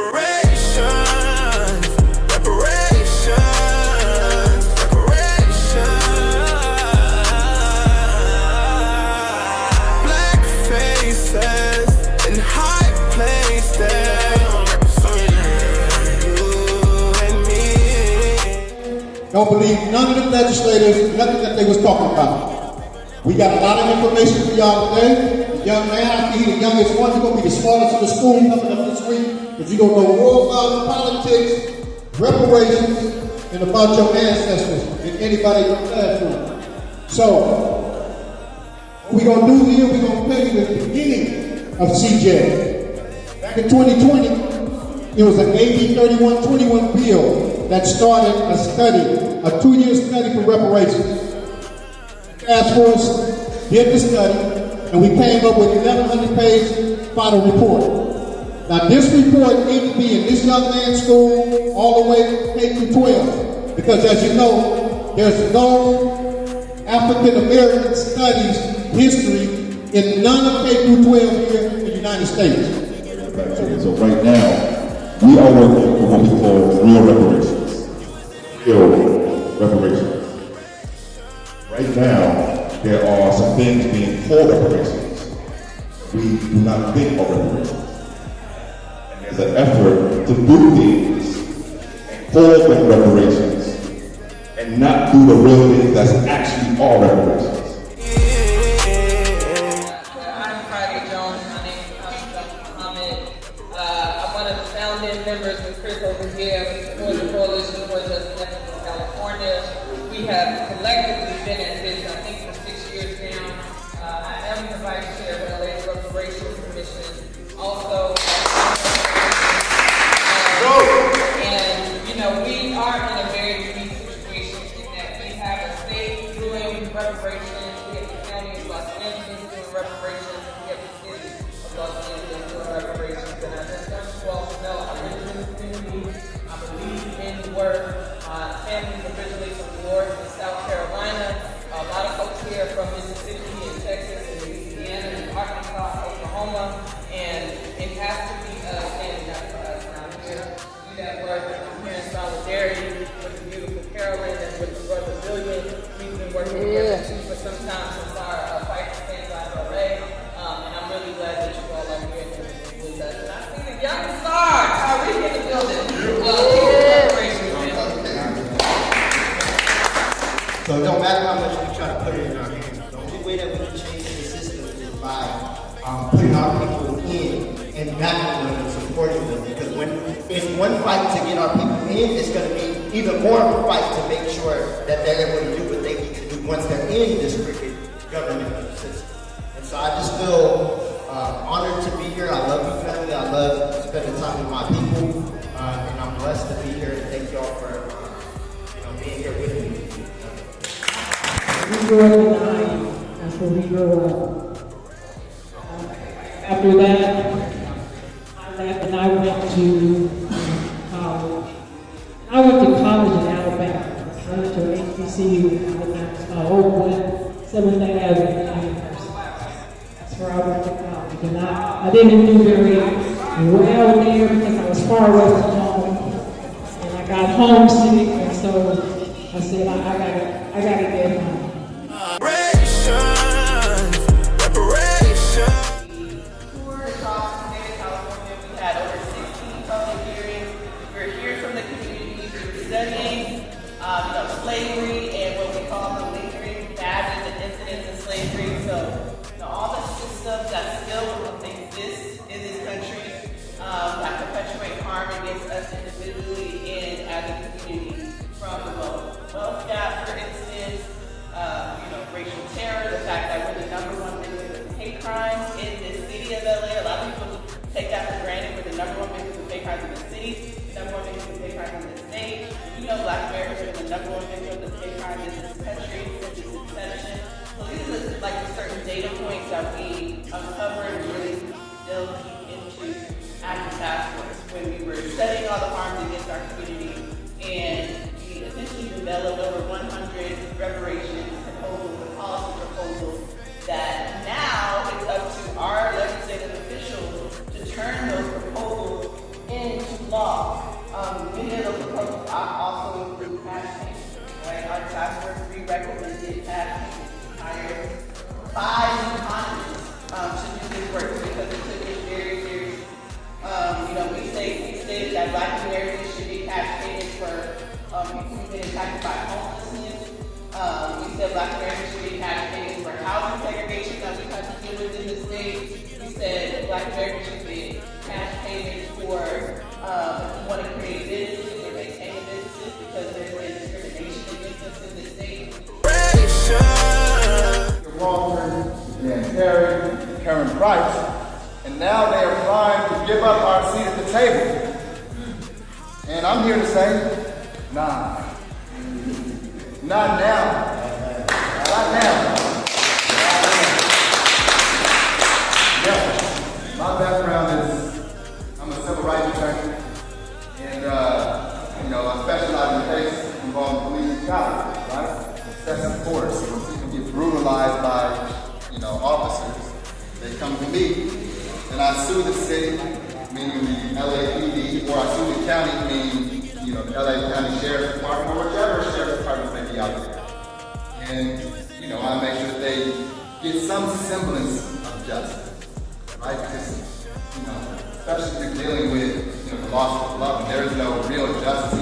Reparations, reparations, reparations. Black faces in high places, representing you and me. Don't believe none of the legislators, nothing that they was talking about. We got a lot of information for y'all today. The young man, I see the youngest one, you're going to be the smartest of the school coming up this week, because you're going to know more about politics, reparations, and about your ancestors than anybody in the classroom. So, what we're going to do here, we're going to tell you the beginning of CJ. Back in 2020, it was an AB 3121 bill that started a study, a 2-year study for reparations. Task Force did the study, and we came up with an 1,100-page final report. Now, this report needs to be in this young man's school all the way K through 12, because as you know, there's no African American studies history in none of K through 12 here in the United States. So right now, we are working for what we call real reparations. Real reparations. Right now, there are some things being called reparations. We do not think of reparations. And there's an effort to do things and call them reparations and not do the real things that's actually all reparations. Members with Chris over here for the Coalition for Just Justice in California. We have collectively been at this, I think, for 6 years now. I am the Vice Chair of the LA Reparations Commission. Also, and you know, we are in a very unique situation in that we have a state doing reparations, we have the county of Los Angeles doing reparations, and we have the city of Los Angeles doing reparations. And I just want you all to know, I believe in the work. Families originally from New York and South Carolina. A lot of folks here from Mississippi and Texas and Louisiana and Arkansas, Oklahoma. And it has to be standing up for us. And I'm here to do that work. I'm here in solidarity with the beautiful Carolyn and with the brother Billion. We've been working together too for some time since our fight for St. LA. And I'm really glad that you all are here with us. And I see the young star, Tyreek in the building. So it don't matter how much we try to put it in our hands. The only way that we can change the system is by putting our people in and backing them and supporting them. Because when it's one fight to get our people in, it's going to be even more of a fight to make sure that they're able to do what they need to do once they're in this cricket government system. And so I just feel honored to be here. I love you, family. I love spending time with my people. And I'm blessed to be here. And thank you all for being here with me. We grew up in the 90s. That's where we grew up. After that, I left and I went to college. I went to college in Alabama. I went to HBCU in Alabama, Oakland, 7th Avenue University. That's where I went to college. And I didn't do very well there because I was far away from home. And I got homesick, and so I said, I gotta get home. Reparations, reparations. Tour across the state of California. We had over 16 public hearings. We're hearing from the community. We're studying slavery and what we call the lingering bad and incidents of slavery. So all the systems that still exist in this country that perpetuate harm against us individually and as a community, from the wealth gap, for instance, law. Many of the proposals also include cash payments, right? Our task force prerequisite cash payments. Hired 5 economists to do this work because we took it very seriously. We stated that Black Americans should get cash payments for people who've been impacted by homelessness. We said Black Americans should get cash payments for housing segregation that we have to deal with in the state. We said Black Americans should get cash payments for if you want to create businesses or maintain businesses because there's been discrimination against us in the state. Walter, Dan Terry, Karen Price, and now they are trying to give up our seat at the table. And I'm here to say, nah. Not now. Not now. Yeah. My background is, I'm a civil rights attorney, and I specialize in cases involving police brutality, right? Excessive force. When people get brutalized by, officers, they come to me, and I sue the city, meaning the LAPD, or I sue the county, meaning, the LA County Sheriff's Department, or whichever sheriff's department may be out there. And, I make sure that they get some semblance of justice, right? Because, especially if you're dealing with, the loss of love, and there is no real justice